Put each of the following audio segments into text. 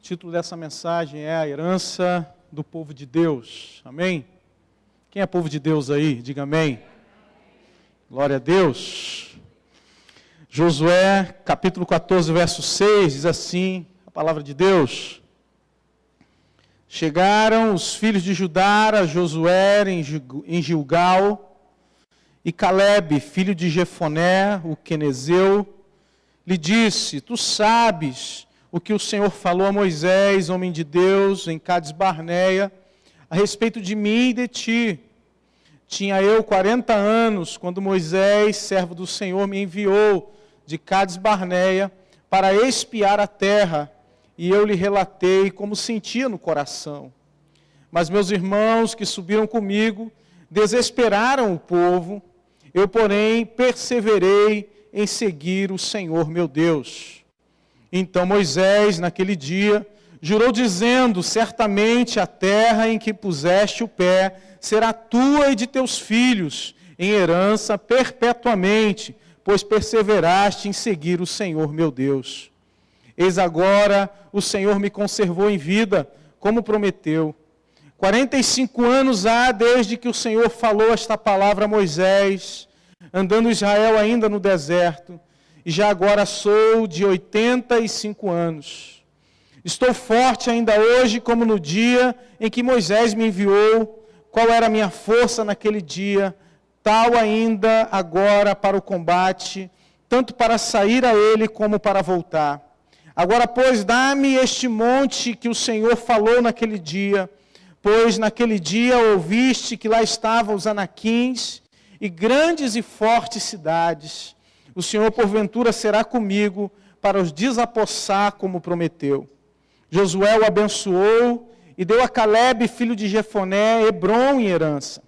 título dessa mensagem é A Herança do Povo de Deus. Amém? Quem é povo de Deus aí? Diga amém. Glória a Deus. Josué, capítulo 14, verso 6, diz assim, a palavra de Deus. Chegaram os filhos de Judá a Josué em Gilgal, e Calebe, filho de Jefoné, o quenezeu, lhe disse, tu sabes o que o Senhor falou a Moisés, homem de Deus, em Cades Barneia, a respeito de mim e de ti. Tinha eu 40 anos, quando Moisés, servo do Senhor, me enviou de Cades Barneia para espiar a terra, e eu lhe relatei como sentia no coração. Mas meus irmãos que subiram comigo desesperaram o povo, eu, porém, perseverei em seguir o Senhor meu Deus. Então Moisés, naquele dia, jurou dizendo, certamente a terra em que puseste o pé será tua e de teus filhos, em herança perpetuamente, pois perseveraste em seguir o Senhor meu Deus. Eis agora o Senhor me conservou em vida, como prometeu. 45 anos há desde que o Senhor falou esta palavra a Moisés, andando Israel ainda no deserto, e já agora sou de 85 anos. Estou forte ainda hoje, como no dia em que Moisés me enviou. Qual era a minha força naquele dia, tal ainda agora para o combate, tanto para sair a ele como para voltar. Agora, pois, dá-me este monte que o Senhor falou naquele dia, pois naquele dia ouviste que lá estavam os anaquins e grandes e fortes cidades. O Senhor, porventura, será comigo para os desapossar, como prometeu. Josué o abençoou e deu a Calebe, filho de Jefoné, Hebrom em herança.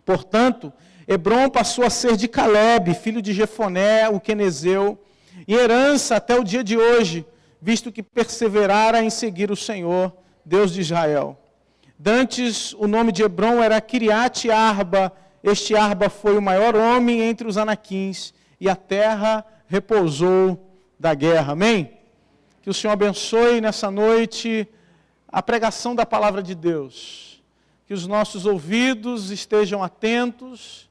Portanto, Hebrom passou a ser de Calebe, filho de Jefoné, o quenezeu, em herança até o dia de hoje, visto que perseverara em seguir o Senhor, Deus de Israel. Dantes, o nome de Hebrom era Kiriate Arba. Este Arba foi o maior homem entre os anaquins, e a terra repousou da guerra. Amém? Que o Senhor abençoe nessa noite a pregação da palavra de Deus. Que os nossos ouvidos estejam atentos,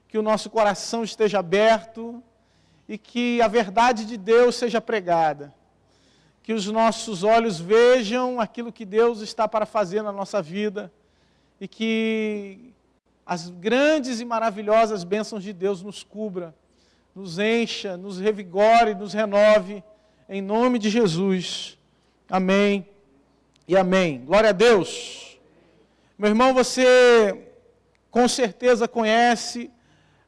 que o nosso coração esteja aberto e que a verdade de Deus seja pregada. Que os nossos olhos vejam aquilo que Deus está para fazer na nossa vida e que as grandes e maravilhosas bênçãos de Deus nos cubra, nos encha, nos revigore, nos renove, em nome de Jesus. Amém e amém. Glória a Deus. Meu irmão, você com certeza conhece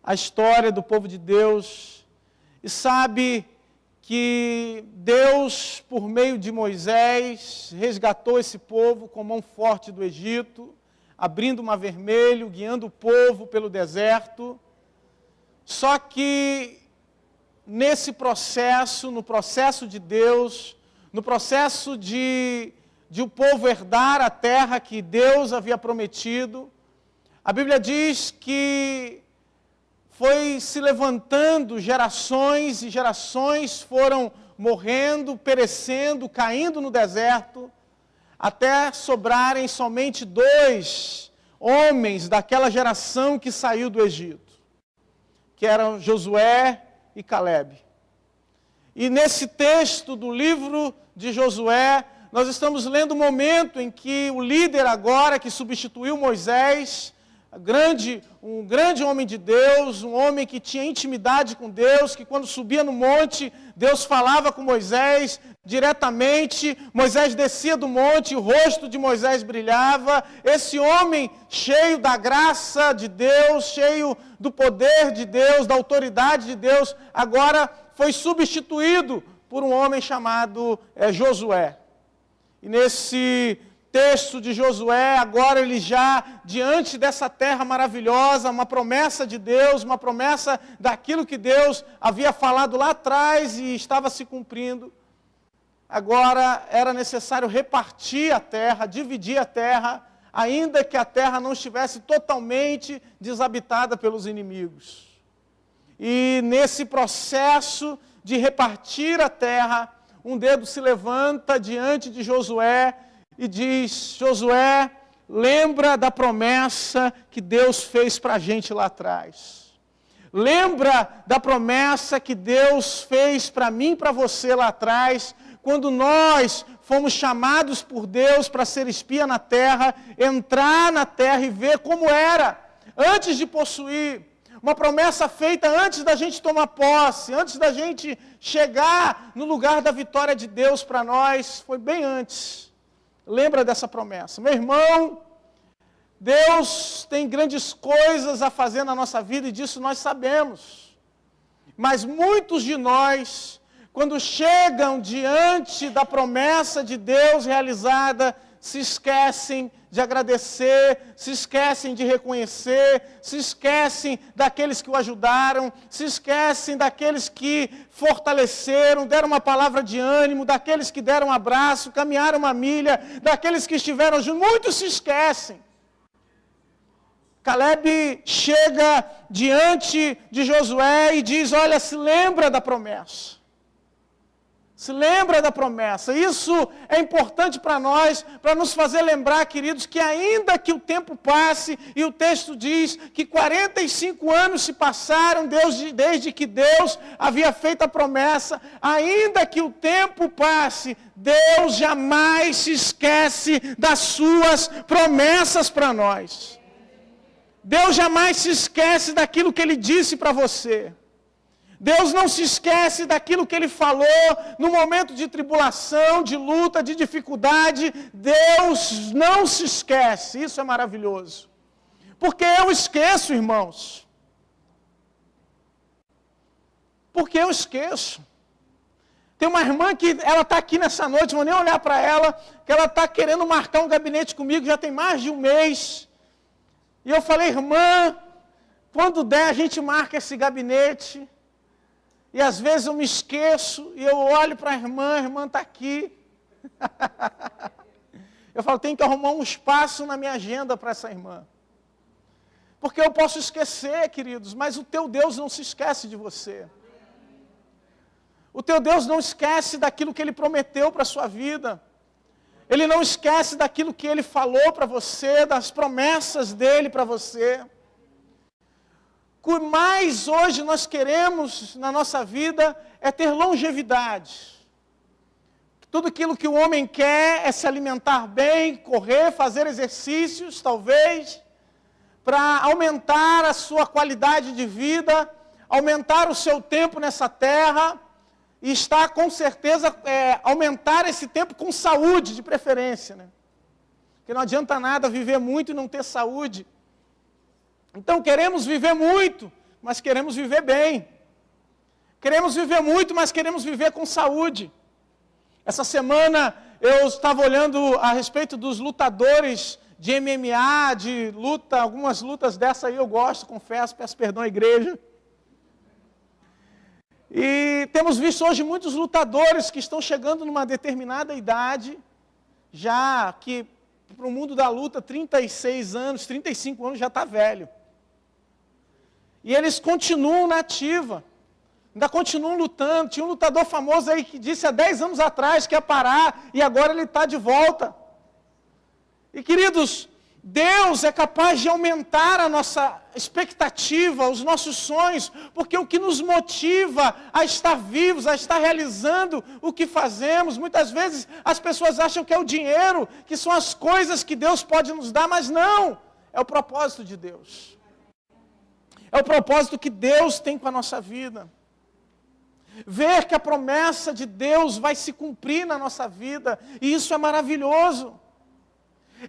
a história do povo de Deus e sabe que Deus, por meio de Moisés, resgatou esse povo com mão forte do Egito, abrindo o Mar Vermelho, guiando o povo pelo deserto. Só que nesse processo, no processo de Deus, no processo de o povo herdar a terra que Deus havia prometido, a Bíblia diz que foi se levantando gerações e gerações foram morrendo, perecendo, caindo no deserto, até sobrarem somente 2 homens daquela geração que saiu do Egito, que eram Josué e Calebe. E nesse texto do livro de Josué, nós estamos lendo o momento em que o líder agora, que substituiu Moisés, um grande homem de Deus, um homem que tinha intimidade com Deus, que quando subia no monte, Deus falava com Moisés diretamente, Moisés descia do monte, o rosto de Moisés brilhava. Esse homem cheio da graça de Deus, cheio do poder de Deus, da autoridade de Deus, agora foi substituído por um homem chamado Josué. E nesse texto de Josué, agora ele já, diante dessa terra maravilhosa, uma promessa de Deus, uma promessa daquilo que Deus havia falado lá atrás e estava se cumprindo. Agora era necessário repartir a terra, dividir a terra, ainda que a terra não estivesse totalmente desabitada pelos inimigos. E nesse processo de repartir a terra, um dedo se levanta diante de Josué e diz: Josué, lembra da promessa que Deus fez para a gente lá atrás. Lembra da promessa que Deus fez para mim e para você lá atrás, quando nós fomos chamados por Deus para ser espia na terra, entrar na terra e ver como era, antes de possuir. Uma promessa feita antes da gente tomar posse, antes da gente chegar no lugar da vitória de Deus para nós, foi bem antes. Lembra dessa promessa. Meu irmão, Deus tem grandes coisas a fazer na nossa vida e disso nós sabemos. Mas muitos de nós, quando chegam diante da promessa de Deus realizada, se esquecem de agradecer, se esquecem de reconhecer, se esquecem daqueles que o ajudaram, se esquecem daqueles que fortaleceram, deram uma palavra de ânimo, daqueles que deram um abraço, caminharam uma milha, daqueles que estiveram juntos. Muitos se esquecem. Caleb chega diante de Josué e diz: olha, se lembra da promessa. Se lembra da promessa. Isso é importante para nós, para nos fazer lembrar, queridos, que ainda que o tempo passe, e o texto diz que 45 anos se passaram desde que Deus havia feito a promessa, ainda que o tempo passe, Deus jamais se esquece das suas promessas para nós. Deus jamais se esquece daquilo que Ele disse para você. Deus não se esquece daquilo que Ele falou no momento de tribulação, de luta, de dificuldade. Deus não se esquece. Isso é maravilhoso. Porque eu esqueço, irmãos. Porque eu esqueço. Tem uma irmã que ela está aqui nessa noite, vou nem olhar para ela, que ela está querendo marcar um gabinete comigo, já tem mais de um mês. E eu falei: irmã, quando der a gente marca esse gabinete. E às vezes eu me esqueço e eu olho para a irmã está aqui. Eu falo: tenho que arrumar um espaço na minha agenda para essa irmã. Porque eu posso esquecer, queridos, mas o teu Deus não se esquece de você. O teu Deus não esquece daquilo que Ele prometeu para a sua vida. Ele não esquece daquilo que Ele falou para você, das promessas dEle para você. O que mais hoje nós queremos na nossa vida é ter longevidade. Tudo aquilo que o homem quer é se alimentar bem, correr, fazer exercícios, talvez, para aumentar a sua qualidade de vida, aumentar o seu tempo nessa terra, e está, com certeza, aumentar esse tempo com saúde, de preferência, né? Porque não adianta nada viver muito e não ter saúde. Então queremos viver muito, mas queremos viver bem. Queremos viver muito, mas queremos viver com saúde. Essa semana eu estava olhando a respeito dos lutadores de MMA, de luta, algumas lutas dessa aí eu gosto, confesso, peço perdão à igreja. E temos visto hoje muitos lutadores que estão chegando numa determinada idade, já que para o mundo da luta, 36 anos, 35 anos já está velho. E eles continuam na ativa, ainda continuam lutando. Tinha um lutador famoso aí que disse há 10 anos atrás que ia parar, e agora ele está de volta. E queridos, Deus é capaz de aumentar a nossa expectativa, os nossos sonhos, porque o que nos motiva a estar vivos, a estar realizando o que fazemos, muitas vezes as pessoas acham que é o dinheiro, que são as coisas que Deus pode nos dar, mas não, é o propósito de Deus. É o propósito que Deus tem com a nossa vida. Ver que a promessa de Deus vai se cumprir na nossa vida, e isso é maravilhoso.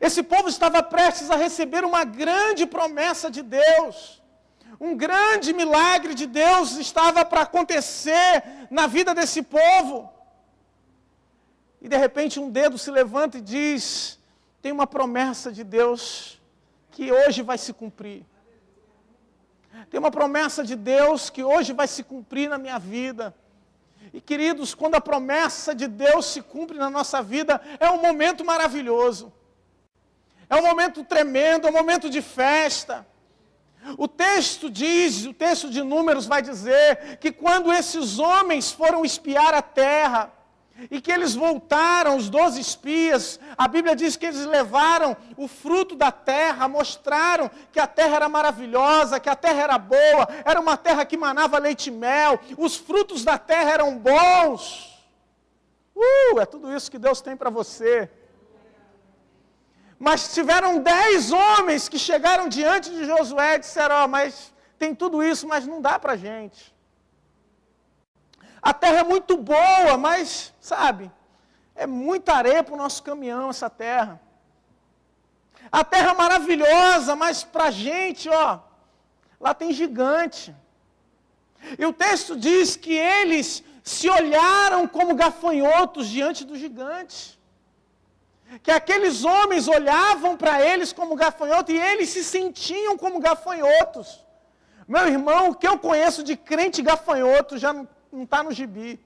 Esse povo estava prestes a receber uma grande promessa de Deus. Um grande milagre de Deus estava para acontecer na vida desse povo. E de repente um dedo se levanta e diz: tem uma promessa de Deus que hoje vai se cumprir. Tem uma promessa de Deus que hoje vai se cumprir na minha vida. E queridos, quando a promessa de Deus se cumpre na nossa vida, é um momento maravilhoso. É um momento tremendo, é um momento de festa. O texto diz, o texto de Números vai dizer que quando esses homens foram espiar a terra, E que eles voltaram, os 12 espias, a Bíblia diz que eles levaram o fruto da terra, mostraram que a terra era maravilhosa, que a terra era boa, era uma terra que manava leite e mel, os frutos da terra eram bons. É tudo isso que Deus tem para você. Mas tiveram 10 homens que chegaram diante de Josué e disseram, mas tem tudo isso, mas não dá para a gente. A terra é muito boa, mas, sabe, é muita areia para o nosso caminhão essa terra. A terra é maravilhosa, mas para a gente, lá tem gigante. E o texto diz que eles se olharam como gafanhotos diante do gigante. Que aqueles homens olhavam para eles como gafanhotos e eles se sentiam como gafanhotos. Meu irmão, o que eu conheço de crente gafanhoto já não está no gibi.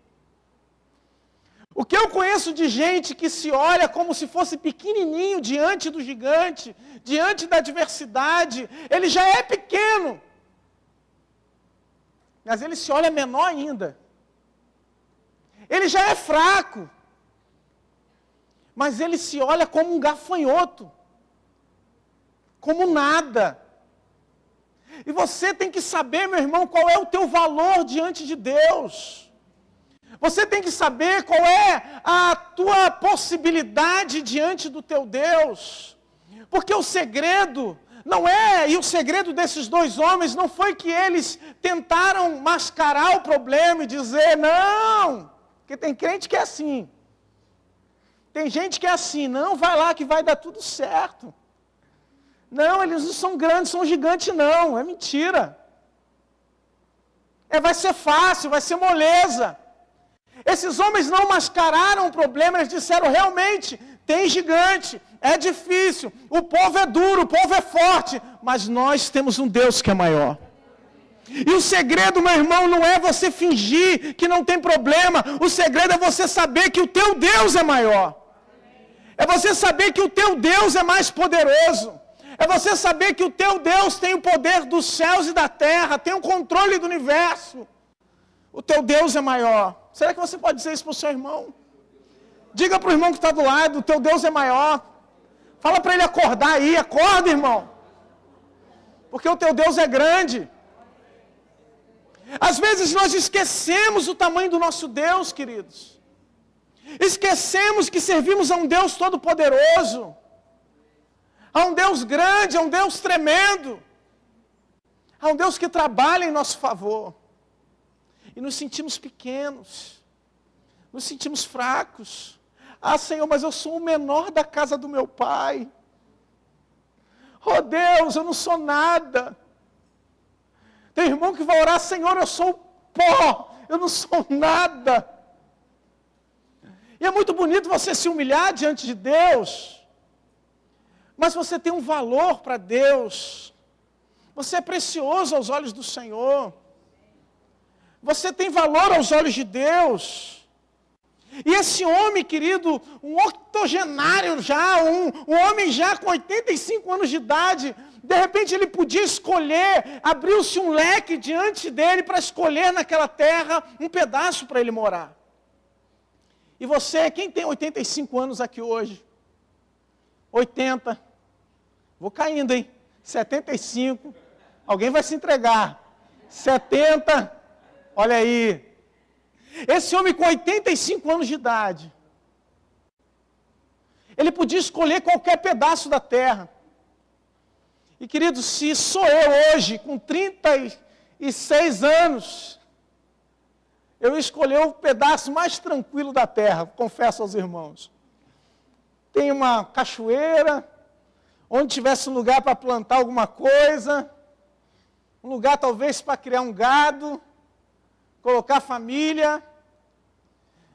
O que eu conheço de gente que se olha como se fosse pequenininho diante do gigante, diante da adversidade, ele já é pequeno. Mas ele se olha menor ainda. Ele já é fraco. Mas ele se olha como um gafanhoto. Como nada. E você tem que saber, meu irmão, qual é o teu valor diante de Deus. Você tem que saber qual é a tua possibilidade diante do teu Deus. Porque o segredo não é, e o segredo desses 2 homens não foi que eles tentaram mascarar o problema e dizer, não, porque tem crente que é assim. Tem gente que é assim, não, vai lá que vai dar tudo certo. Não, eles não são grandes, são gigantes não, é mentira. Vai ser fácil, vai ser moleza. Esses homens não mascararam o problema, eles disseram, realmente, tem gigante, é difícil, o povo é duro, o povo é forte, mas nós temos um Deus que é maior. E o segredo, meu irmão, não é você fingir que não tem problema, o segredo é você saber que o teu Deus é maior. É você saber que o teu Deus é mais poderoso. É você saber que o teu Deus tem o poder dos céus e da terra, tem o controle do universo. O teu Deus é maior. Será que você pode dizer isso para o seu irmão? Diga para o irmão que está do lado, o teu Deus é maior. Fala para ele acordar aí, acorda, irmão. Porque o teu Deus é grande. Às vezes nós esquecemos o tamanho do nosso Deus, queridos. Esquecemos que servimos a um Deus todo-poderoso. A um Deus grande, a um Deus tremendo. A um Deus que trabalha em nosso favor. E nos sentimos pequenos. Nos sentimos fracos. Ah, Senhor, mas eu sou o menor da casa do meu pai. Oh, Deus, eu não sou nada. Tem irmão que vai orar, Senhor, eu sou pó. Eu não sou nada. E é muito bonito você se humilhar diante de Deus. Mas você tem um valor para Deus. Você é precioso aos olhos do Senhor. Você tem valor aos olhos de Deus. E esse homem, querido, um octogenário já, um homem já com 85 anos de idade, de repente ele podia escolher, abriu-se um leque diante dele para escolher naquela terra um pedaço para ele morar. E você, quem tem 85 anos aqui hoje? 80. Vou caindo, hein? 75. Alguém vai se entregar. 70. Olha aí. Esse homem com 85 anos de idade. Ele podia escolher qualquer pedaço da terra. E queridos, se sou eu hoje, com 36 anos, eu escolhi o pedaço mais tranquilo da terra, confesso aos irmãos. Tem uma cachoeira, onde tivesse um lugar para plantar alguma coisa, um lugar talvez para criar um gado, colocar família,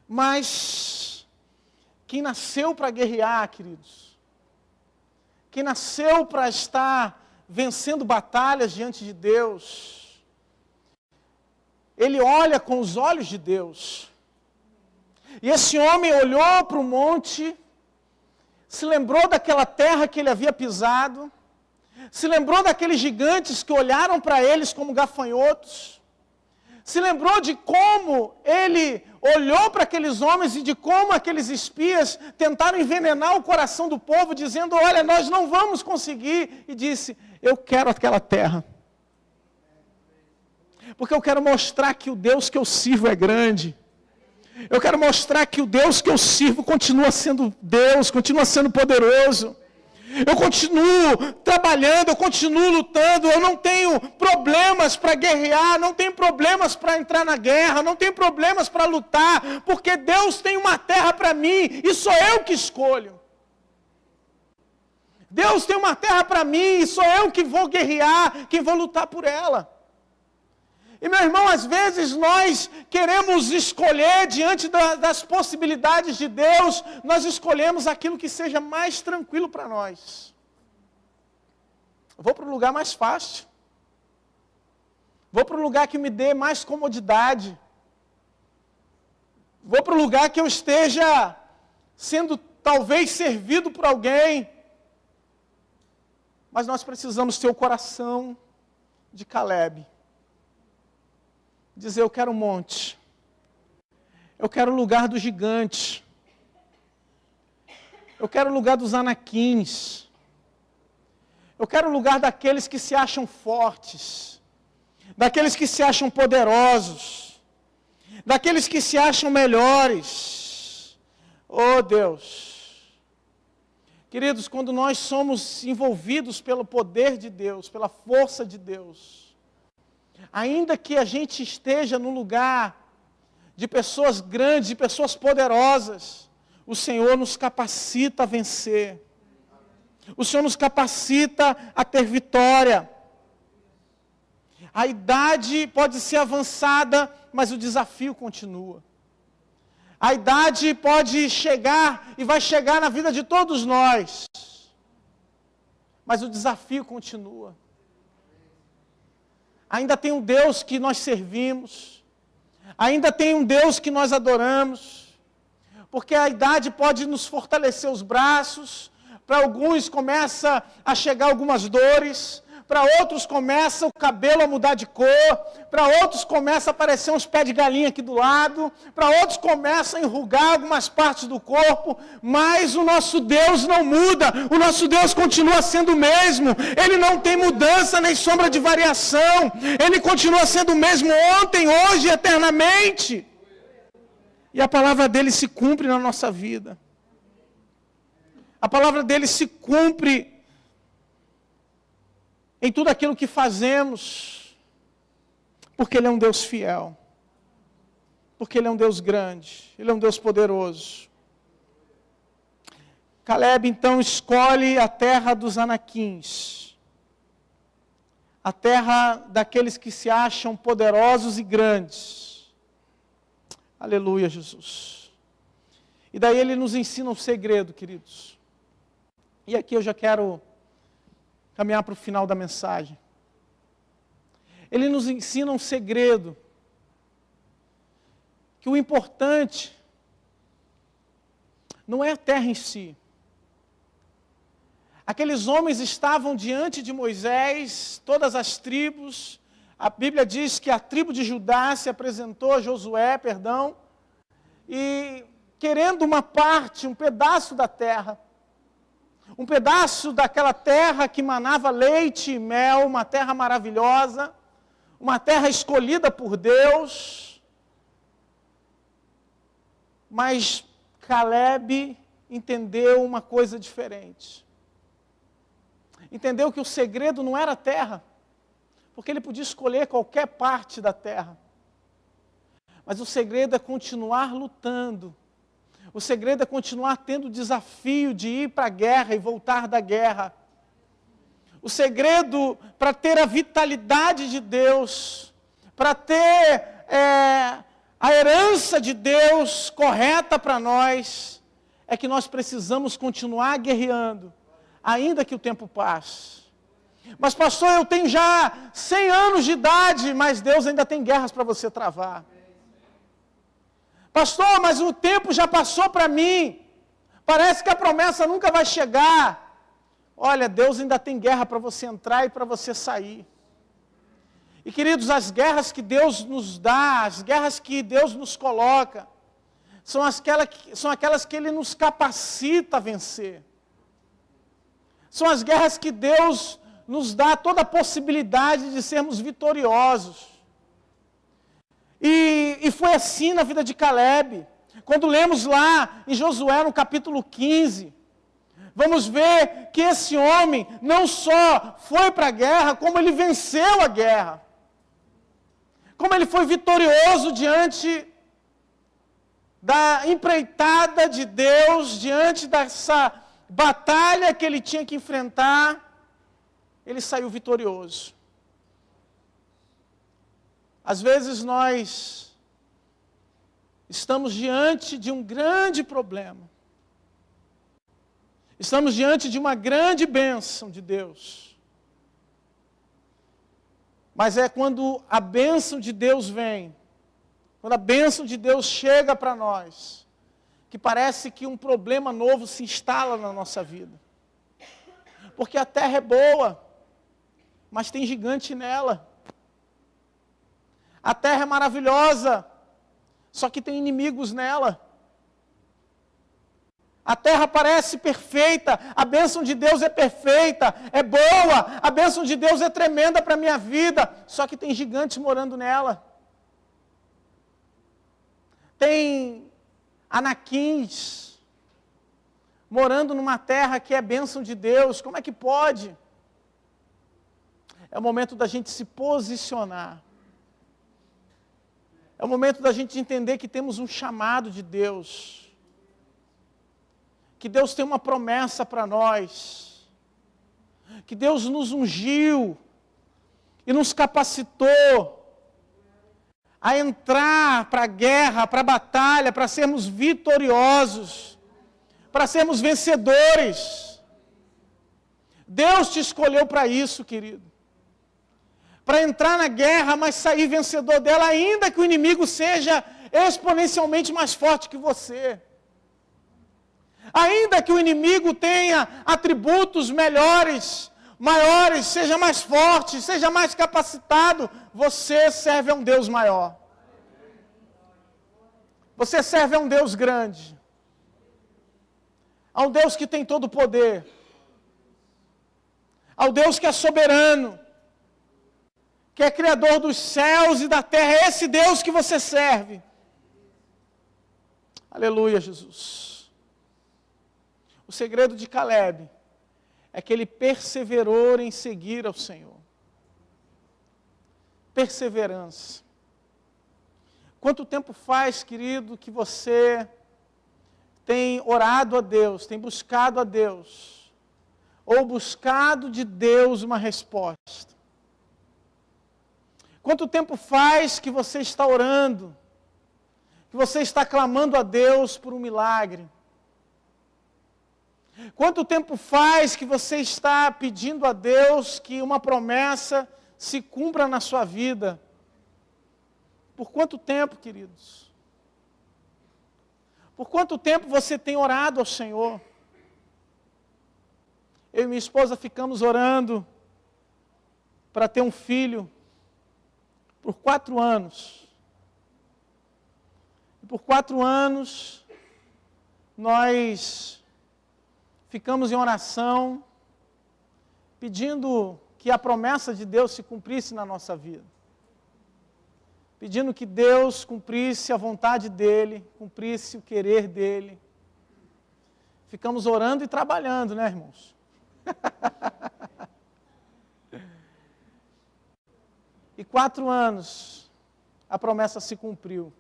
mas quem nasceu para guerrear, queridos, quem nasceu para estar vencendo batalhas diante de Deus, ele olha com os olhos de Deus. E esse homem olhou para o monte, se lembrou daquela terra que ele havia pisado, se lembrou daqueles gigantes que olharam para eles como gafanhotos, Se lembrou de como ele olhou para aqueles homens e de como aqueles espias tentaram envenenar o coração do povo, dizendo, olha, nós não vamos conseguir. E disse, eu quero aquela terra. Porque eu quero mostrar que o Deus que eu sirvo é grande. Eu quero mostrar que o Deus que eu sirvo continua sendo Deus, continua sendo poderoso. Eu continuo trabalhando, eu continuo lutando, eu não tenho problemas para guerrear, não tenho problemas para entrar na guerra, não tenho problemas para lutar, porque Deus tem uma terra para mim e sou eu que escolho. Deus tem uma terra para mim e sou eu que vou guerrear, que vou lutar por ela. E meu irmão, às vezes nós queremos escolher diante das possibilidades de Deus, nós escolhemos aquilo que seja mais tranquilo para nós. Eu vou para o lugar mais fácil. Vou para o lugar que me dê mais comodidade. Vou para o lugar que eu esteja sendo talvez servido por alguém. Mas nós precisamos ter o coração de Calebe. Dizer, eu quero um monte. Eu quero o lugar do gigante. Eu quero o lugar dos anaquins. Eu quero o lugar daqueles que se acham fortes. Daqueles que se acham poderosos. Daqueles que se acham melhores. Oh Deus. Queridos, quando nós somos envolvidos pelo poder de Deus, pela força de Deus, ainda que a gente esteja no lugar de pessoas grandes, de pessoas poderosas, o Senhor nos capacita a vencer. O Senhor nos capacita a ter vitória. A idade pode ser avançada, mas o desafio continua. A idade pode chegar e vai chegar na vida de todos nós, mas o desafio continua. Ainda tem um Deus que nós servimos. Ainda tem um Deus que nós adoramos. Porque a idade pode nos fortalecer os braços. Para alguns começa a chegar algumas dores. Para outros começa o cabelo a mudar de cor. Para outros começa a aparecer uns pés de galinha aqui do lado. Para outros começa a enrugar algumas partes do corpo. Mas o nosso Deus não muda. O nosso Deus continua sendo o mesmo. Ele não tem mudança nem sombra de variação. Ele continua sendo o mesmo ontem, hoje e eternamente. E a palavra dele se cumpre na nossa vida. A palavra dele se cumpre em tudo aquilo que fazemos, porque Ele é um Deus fiel, porque Ele é um Deus grande, Ele é um Deus poderoso. Calebe então escolhe a terra dos anaquins, a terra daqueles que se acham poderosos e grandes. Aleluia, Jesus. E daí ele nos ensina um segredo, queridos. E aqui eu já quero caminhar para o final da mensagem. Ele nos ensina um segredo, que o importante não é a terra em si. Aqueles homens estavam diante de Moisés, todas as tribos. A Bíblia diz que a tribo de Judá se apresentou a Josué, e querendo uma parte, um pedaço da terra. Um pedaço daquela terra que manava leite e mel, uma terra maravilhosa, uma terra escolhida por Deus. Mas Calebe entendeu uma coisa diferente. Entendeu que o segredo não era a terra, porque ele podia escolher qualquer parte da terra. Mas o segredo é continuar lutando. O segredo é continuar tendo o desafio de ir para a guerra e voltar da guerra. O segredo para ter a vitalidade de Deus, para ter a herança de Deus correta para nós, é que nós precisamos continuar guerreando, ainda que o tempo passe. Mas pastor, eu tenho já 100 anos de idade, mas Deus ainda tem guerras para você travar. Pastor, mas o tempo já passou para mim. Parece que a promessa nunca vai chegar. Olha, Deus ainda tem guerra para você entrar e para você sair. E queridos, as guerras que Deus nos dá, as guerras que Deus nos coloca, são aquelas que Ele nos capacita a vencer. São as guerras que Deus nos dá toda a possibilidade de sermos vitoriosos. E foi assim na vida de Caleb. Quando lemos lá em Josué, no capítulo 15, vamos ver que esse homem não só foi para a guerra, como ele venceu a guerra. Como ele foi vitorioso diante da empreitada de Deus, diante dessa batalha que ele tinha que enfrentar, ele saiu vitorioso. Às vezes nós estamos diante de um grande problema. Estamos diante de uma grande bênção de Deus. Mas é quando a bênção de Deus vem, quando a bênção de Deus chega para nós, que parece que um problema novo se instala na nossa vida. Porque a terra é boa, mas tem gigante nela. A terra é maravilhosa, só que tem inimigos nela. A terra parece perfeita, a bênção de Deus é perfeita, é boa, a bênção de Deus é tremenda para a minha vida, só que tem gigantes morando nela. Tem anaquins morando numa terra que é bênção de Deus, como é que pode? É o momento da gente se posicionar. É o momento da gente entender que temos um chamado de Deus. Que Deus tem uma promessa para nós. Que Deus nos ungiu e nos capacitou a entrar para a guerra, para a batalha, para sermos vitoriosos, para sermos vencedores. Deus te escolheu para isso, querido. Para entrar na guerra, mas sair vencedor dela, ainda que o inimigo seja exponencialmente mais forte que você. Ainda que o inimigo tenha atributos melhores, maiores, seja mais forte, seja mais capacitado, você serve a um Deus maior. Você serve a um Deus grande. A um Deus que tem todo o poder. Ao Deus que é soberano. Que é criador dos céus e da terra. É esse Deus que você serve. Aleluia, Jesus. O segredo de Caleb é que ele perseverou em seguir ao Senhor. Perseverança. Quanto tempo faz, querido, que você tem orado a Deus, tem buscado a Deus, ou buscado de Deus uma resposta? Quanto tempo faz que você está orando, que você está clamando a Deus por um milagre? Quanto tempo faz que você está pedindo a Deus que uma promessa se cumpra na sua vida? Por quanto tempo, queridos? Por quanto tempo você tem orado ao Senhor? Eu e minha esposa ficamos orando para ter um filho por 4 anos. E por 4 anos, nós ficamos em oração, pedindo que a promessa de Deus se cumprisse na nossa vida. Pedindo que Deus cumprisse a vontade dEle, cumprisse o querer dEle. Ficamos orando e trabalhando, né, irmãos? E 4 anos, a promessa se cumpriu.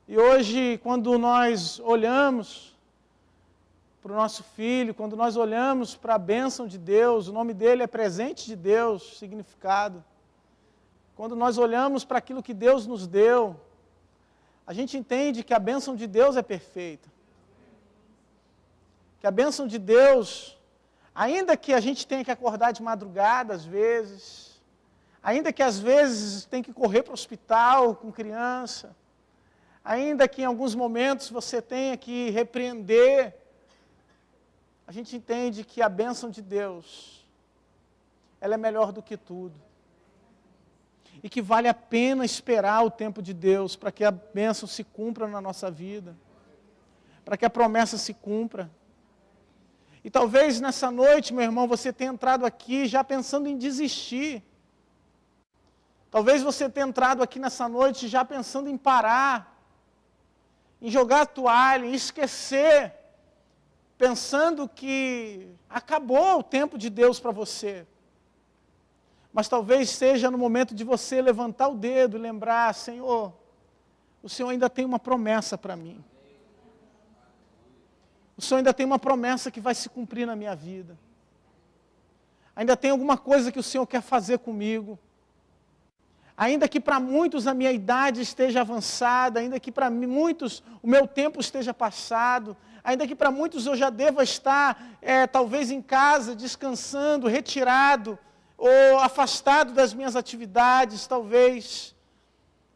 E hoje, quando nós olhamos para o nosso filho, quando nós olhamos para a bênção de Deus, o nome dele é presente de Deus, significado. Quando nós olhamos para aquilo que Deus nos deu, a gente entende que a bênção de Deus é perfeita. Que a bênção de Deus, ainda que a gente tenha que acordar de madrugada às vezes, ainda que às vezes tenha que correr para o hospital com criança, ainda que em alguns momentos você tenha que repreender, a gente entende que a bênção de Deus ela é melhor do que tudo. E que vale a pena esperar o tempo de Deus para que a bênção se cumpra na nossa vida, para que a promessa se cumpra. E talvez nessa noite, meu irmão, você tenha entrado aqui já pensando em desistir. Talvez você tenha entrado aqui nessa noite já pensando em parar, em jogar a toalha, em esquecer, pensando que acabou o tempo de Deus para você. Mas talvez seja no momento de você levantar o dedo e lembrar, Senhor, o Senhor ainda tem uma promessa para mim. O Senhor ainda tem uma promessa que vai se cumprir na minha vida. Ainda tem alguma coisa que o Senhor quer fazer comigo. Ainda que para muitos a minha idade esteja avançada, ainda que para muitos o meu tempo esteja passado, ainda que para muitos eu já deva estar, talvez em casa, descansando, retirado, ou afastado das minhas atividades, talvez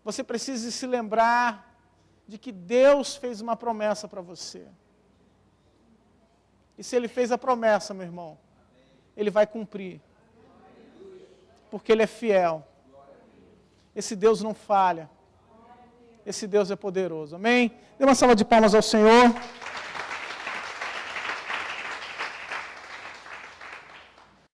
você precise se lembrar de que Deus fez uma promessa para você. E se Ele fez a promessa, meu irmão, Ele vai cumprir. Porque Ele é fiel. Esse Deus não falha. Esse Deus é poderoso. Amém? Dê uma salva de palmas ao Senhor.